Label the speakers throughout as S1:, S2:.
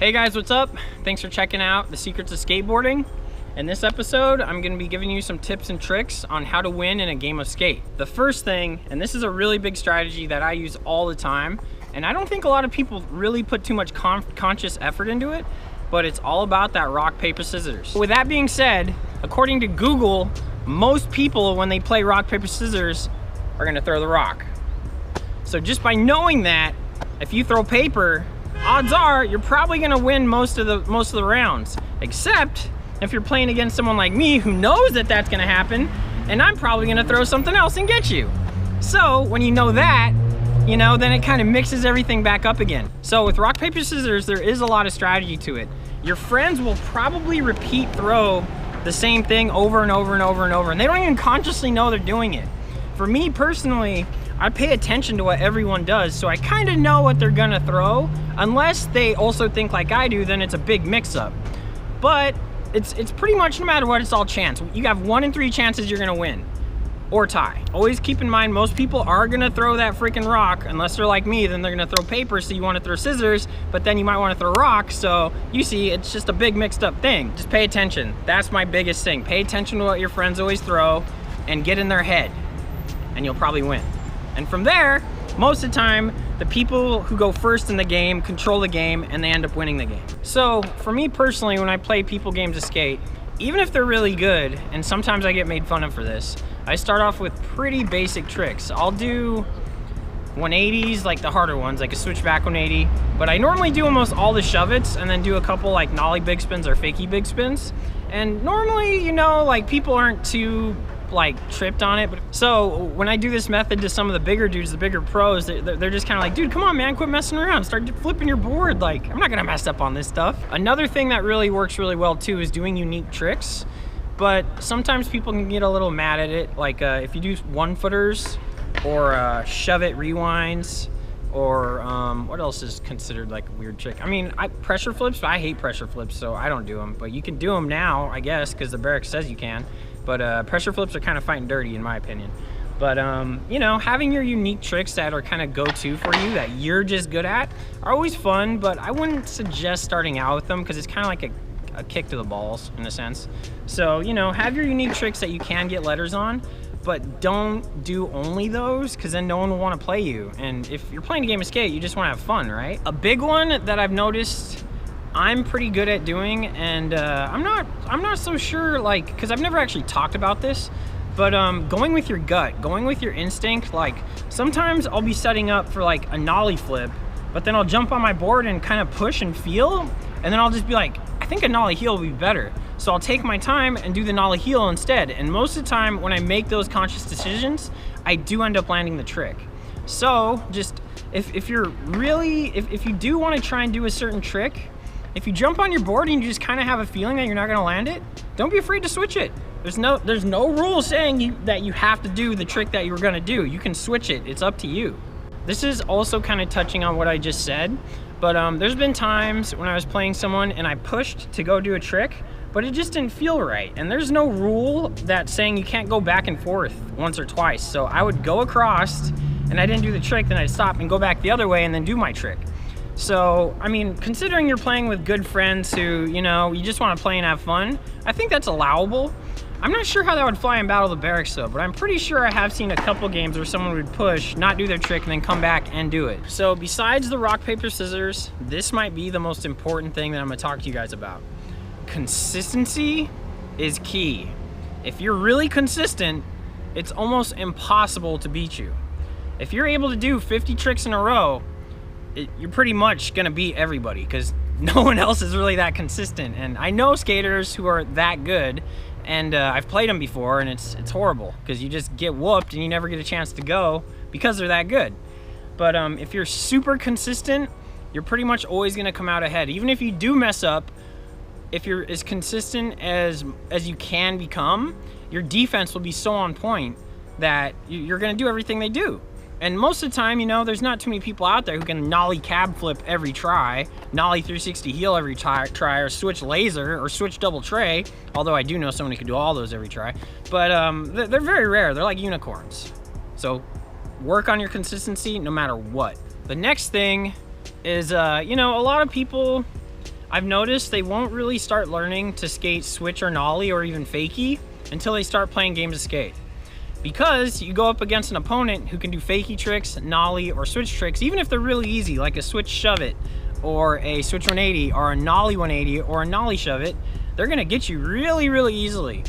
S1: Hey guys, what's up? Thanks for checking out the secrets of skateboarding. In this episode, I'm going to be giving you some tips and tricks on how to win in a game of skate. The first thing, and this is a really big strategy that I use all the time, and I don't think a lot of people really put too much conscious effort into it, but it's all about that rock, paper, scissors. With that being said, according to Google, most people when they play rock, paper, scissors are going to throw the rock. So just by knowing that, if you throw paper, odds are you're probably gonna win most of the rounds, except if you're playing against someone like me who knows that that's gonna happen, and I'm probably gonna throw something else and get you. So when you know that, you know, then it kind of mixes everything back up again. So with rock, paper, scissors, there is a lot of strategy to it. Your friends will probably repeat throw the same thing over and over and over and over, and they don't even consciously know they're doing it. For me personally, I pay attention to what everyone does, so I kind of know what they're gonna throw. Unless they also think like I do, then it's a big mix-up. But it's pretty much, no matter what, it's all chance. You have 1 in 3 chances you're gonna win or tie. Always keep in mind, most people are gonna throw that freaking rock. Unless they're like me, then they're gonna throw paper, so you wanna throw scissors, but then you might wanna throw rock. So you see, it's just a big mixed up thing. Just pay attention. That's my biggest thing. Pay attention to what your friends always throw and get in their head, and you'll probably win. And from there, most of the time, the people who go first in the game control the game, and they end up winning the game. So for me personally, when I play people games of skate, even if they're really good, and sometimes I get made fun of for this, I start off with pretty basic tricks. I'll do 180s, like the harder ones, like a switchback 180, but I normally do almost all the shove-its and then do a couple like nollie big spins or fakie big spins. And normally, you know, like people aren't too like tripped on it. But so when I do this method to some of the bigger dudes, the bigger pros, they're just kind of like, dude, come on man, quit messing around, start flipping your board. Like, I'm not gonna mess up on this stuff. Another thing that really works really well too is doing unique tricks, but sometimes people can get a little mad at it. Like if you do 1-footers or shove it rewinds, or what else is considered like a weird trick? I mean, pressure flips, but I hate pressure flips, so I don't do them. But you can do them now, I guess, because the barrack says you can. But pressure flips are kind of fighting dirty in my opinion. But you know, having your unique tricks that are kind of go-to for you, that you're just good at, are always fun, but I wouldn't suggest starting out with them because it's kind of like a kick to the balls in a sense. So, you know, have your unique tricks that you can get letters on, but don't do only those, because then no one will want to play you. And if you're playing a game of skate, you just want to have fun, right? A big one that I've noticed I'm pretty good at doing, and I'm not so sure, like, because I've never actually talked about this, but going with your gut, going with your instinct. Like sometimes I'll be setting up for like a nollie flip, but then I'll jump on my board and kind of push and feel, and then I'll just be like, I think a nollie heel will be better. So I'll take my time and do the nollie heel instead. And most of the time when I make those conscious decisions, I do end up landing the trick. So just if you do want to try and do a certain trick, if you jump on your board and you just kind of have a feeling that you're not going to land it, don't be afraid to switch it. There's no rule saying that you have to do the trick that you were going to do. You can switch it. It's up to you. This is also kind of touching on what I just said, but there's been times when I was playing someone and I pushed to go do a trick, but it just didn't feel right. And there's no rule that's saying you can't go back and forth once or twice. So I would go across and I didn't do the trick, then I'd stop and go back the other way and then do my trick. So, I mean, considering you're playing with good friends who, you know, you just want to play and have fun, I think that's allowable. I'm not sure how that would fly in Battle of the Barracks though, but I'm pretty sure I have seen a couple games where someone would push, not do their trick, and then come back and do it. So besides the rock, paper, scissors, this might be the most important thing that I'm going to talk to you guys about. Consistency is key. If you're really consistent, it's almost impossible to beat you. If you're able to do 50 tricks in a row, you're pretty much gonna beat everybody, because no one else is really that consistent. And I know skaters who are that good, and I've played them before, and it's horrible because you just get whooped and you never get a chance to go because they're that good. But if you're super consistent, you're pretty much always gonna come out ahead. Even if you do mess up, if you're as consistent as you can become, your defense will be so on point that you're gonna do everything they do. And most of the time, you know, there's not too many people out there who can nollie cab flip every try, nollie 360 heel every try, or switch laser, or switch double tray, although I do know someone who can do all those every try. But they're very rare. They're like unicorns. So work on your consistency no matter what. The next thing is, you know, a lot of people I've noticed they won't really start learning to skate switch or nollie or even fakie until they start playing games of skate. Because you go up against an opponent who can do fakie tricks, nollie, or switch tricks, even if they're really easy, like a switch shove it, or a switch 180, or a nollie 180, or a nollie shove it, they're gonna get you really, really easily.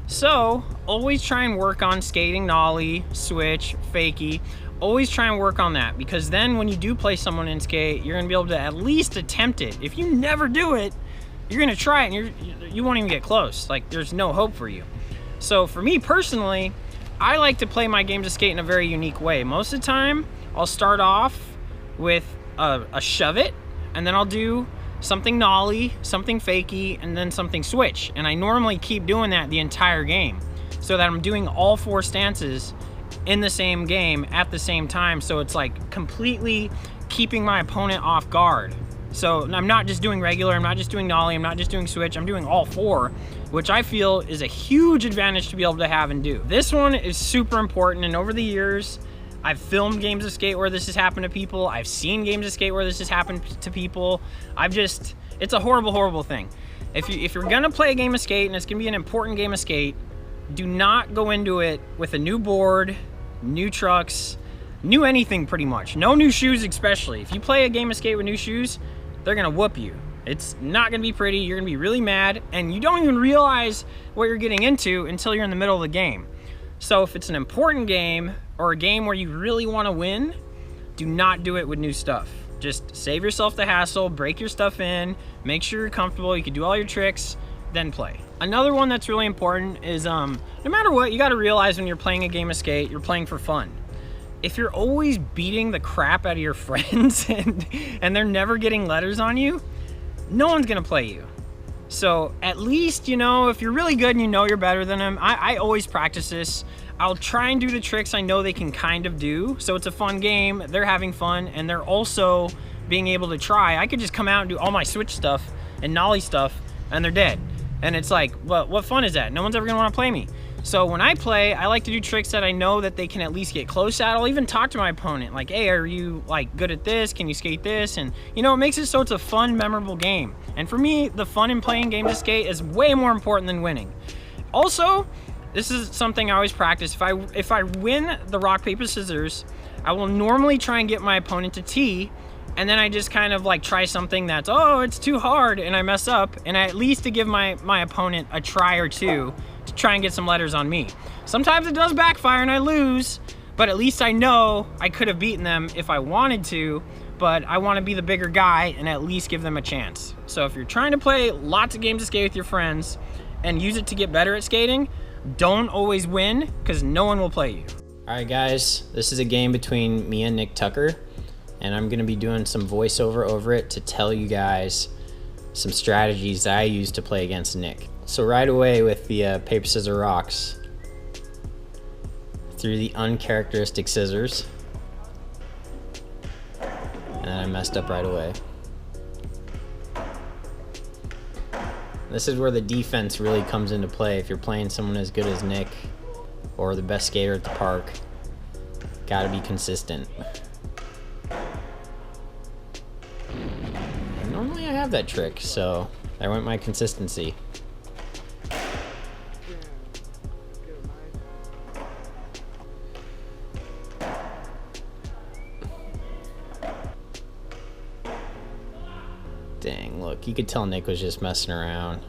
S1: So always try and work on skating nollie, switch, fakie. Always try and work on that, because then when you do play someone in skate, you're gonna be able to at least attempt it. If you never do it, you're gonna try it and you won't even get close. Like, there's no hope for you. So for me personally, I like to play my games of skate in a very unique way. Most of the time, I'll start off with a shove it, and then I'll do something nollie, something fakie, and then something switch. And I normally keep doing that the entire game, so that I'm doing all 4 stances in the same game at the same time, so it's like completely keeping my opponent off guard. So I'm not just doing regular, I'm not just doing nollie, I'm not just doing switch, I'm doing all 4, which I feel is a huge advantage to be able to have and do. This one is super important, and over the years, I've filmed games of skate where this has happened to people. I've seen games of skate where this has happened to people. It's a horrible, horrible thing. If you're gonna play a game of skate, and it's gonna be an important game of skate, do not go into it with a new board, new trucks, new anything pretty much. No new shoes especially. If you play a game of skate with new shoes, they're gonna whoop you. It's not gonna be pretty, you're gonna be really mad, and you don't even realize what you're getting into until you're in the middle of the game. So if it's an important game, or a game where you really wanna win, do not do it with new stuff. Just save yourself the hassle, break your stuff in, make sure you're comfortable, you can do all your tricks, then play. Another one that's really important is no matter what, you gotta realize when you're playing a game of skate, you're playing for fun. If you're always beating the crap out of your friends and they're never getting letters on you, no one's gonna play you. So at least, you know, if you're really good and you know you're better than them, I always practice this. I'll try and do the tricks I know they can kind of do. So it's a fun game, they're having fun, and they're also being able to try. I could just come out and do all my switch stuff and nollie stuff, and they're dead. And it's like, well, what fun is that? No one's ever gonna wanna play me. So when I play, I like to do tricks that I know that they can at least get close at. I'll even talk to my opponent, like, hey, are you like good at this? Can you skate this? And you know, it makes it so it's a fun, memorable game. And for me, the fun in playing games of skate is way more important than winning. Also, this is something I always practice. If I win the rock, paper, scissors, I will normally try and get my opponent to tee, and then I just kind of like try something that's, oh, it's too hard, and I mess up, and at least to give my opponent a try or two to try and get some letters on me. Sometimes it does backfire and I lose, but at least I know I could have beaten them if I wanted to, but I want to be the bigger guy and at least give them a chance. So if you're trying to play lots of games of skate with your friends and use it to get better at skating, don't always win, because no one will play you. All right, guys, this is a game between me and Nick Tucker, and I'm gonna be doing some voiceover over it to tell you guys some strategies that I use to play against Nick. So right away with the paper, scissors, rocks, through the uncharacteristic scissors, and I messed up right away. This is where the defense really comes into play. If you're playing someone as good as Nick or the best skater at the park, gotta be consistent. And normally I have that trick, so there went my consistency. Dang, look, you could tell Nick was just messing around.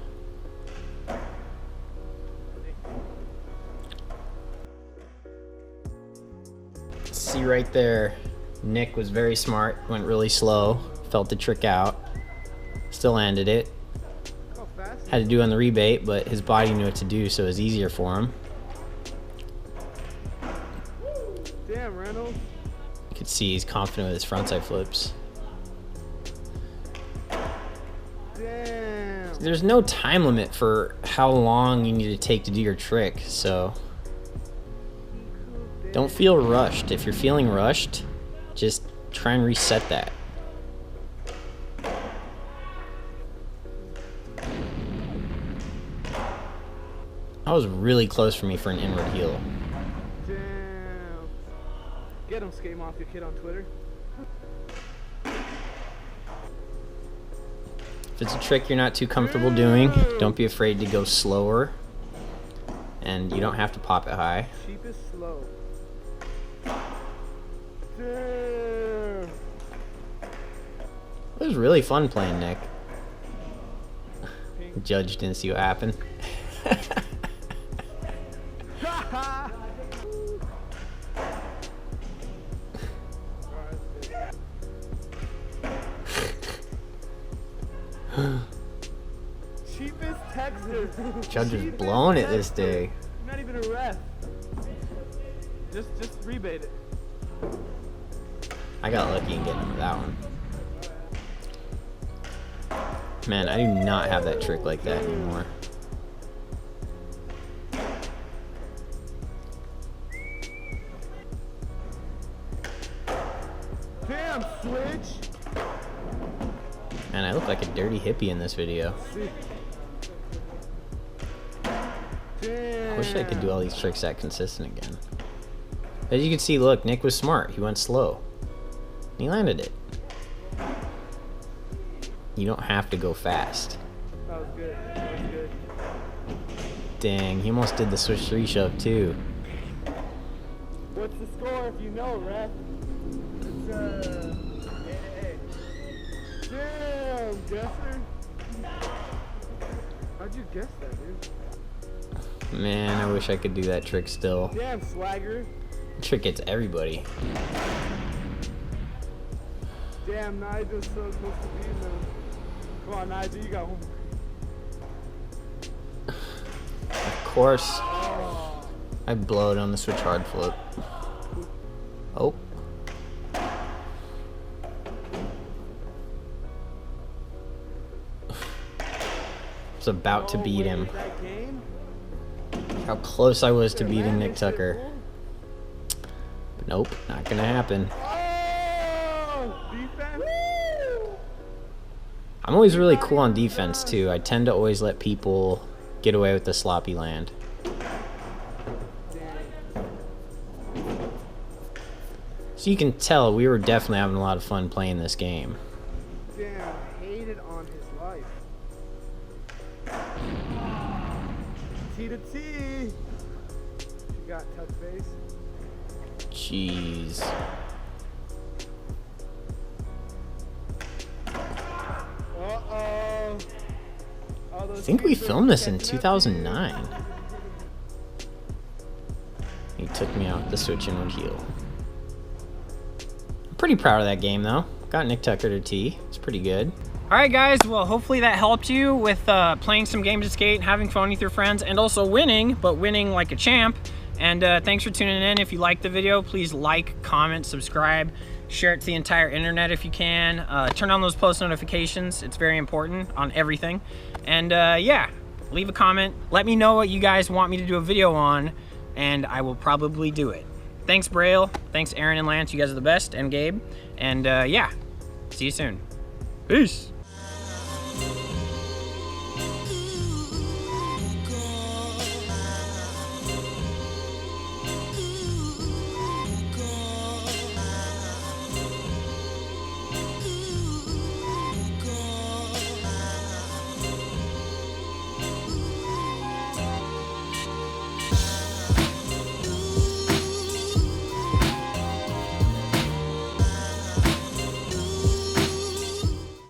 S1: See right there, Nick was very smart, went really slow, felt the trick out, still landed it. Had to do it on the rebate, but his body knew what to do, so it was easier for him.
S2: Damn, Reynolds.
S1: You could see he's confident with his frontside flips.
S2: Damn.
S1: There's no time limit for how long you need to take to do your trick, so don't feel rushed. If you're feeling rushed, just try and reset that. That was really close for me for an inward heel.
S2: Damn. Get him, Skate Mafia Kid on Twitter.
S1: If it's a trick you're not too comfortable doing, don't be afraid to go slower. And you don't have to pop it high.
S2: Cheap is slow. Damn.
S1: It was really fun playing Nick. The judge didn't see what happened.
S2: Cheapest Texas.
S1: Judge was blowing it this day.
S2: Not even a ref. Just rebate it.
S1: I got lucky in getting him with that one. Man, I do not have that trick like that anymore.
S2: Damn, switch.
S1: Man, I look like a dirty hippie in this video.
S2: Damn.
S1: I wish I could do all these tricks that consistent again. As you can see, look, Nick was smart. He went slow. And he landed it. You don't have to go fast.
S2: That was good. That was good.
S1: Dang, he almost did the switch 3 shove too.
S2: What's the score if you know, ref? It's hey. Damn, guesser. How'd you guess that, dude?
S1: Man, I wish I could do that trick still.
S2: Damn, swagger.
S1: The trick gets everybody.
S2: Damn, Nigel's so close to beating them. Come on, Nigel, you got one.
S1: Of course. I blowed on the switch hard flip. Oh. Was about to beat him. How close I was to beating Nick Tucker. But nope, not gonna happen. I'm always really cool on defense too. I tend to always let people get away with the sloppy land. So you can tell we were definitely having a lot of fun playing this game.
S2: Damn, hated on his life. T to T. You got touch base.
S1: Jeez.
S2: Uh-oh.
S1: I think we filmed this in 2009. He took me out with the switch inward heel. I'm pretty proud of that game though. Got Nick Tucker to T. It's pretty good. All right, guys. Well, hopefully that helped you with playing some games of skate, having fun with your friends, and also winning, but winning like a champ. And thanks for tuning in. If you liked the video, please like, comment, subscribe, share it to the entire internet if you can. Turn on those post notifications. It's very important on everything. And yeah, leave a comment. Let me know what you guys want me to do a video on, and I will probably do it. Thanks, Braille. Thanks, Aaron and Lance. You guys are the best, and Gabe. And yeah, see you soon. Peace.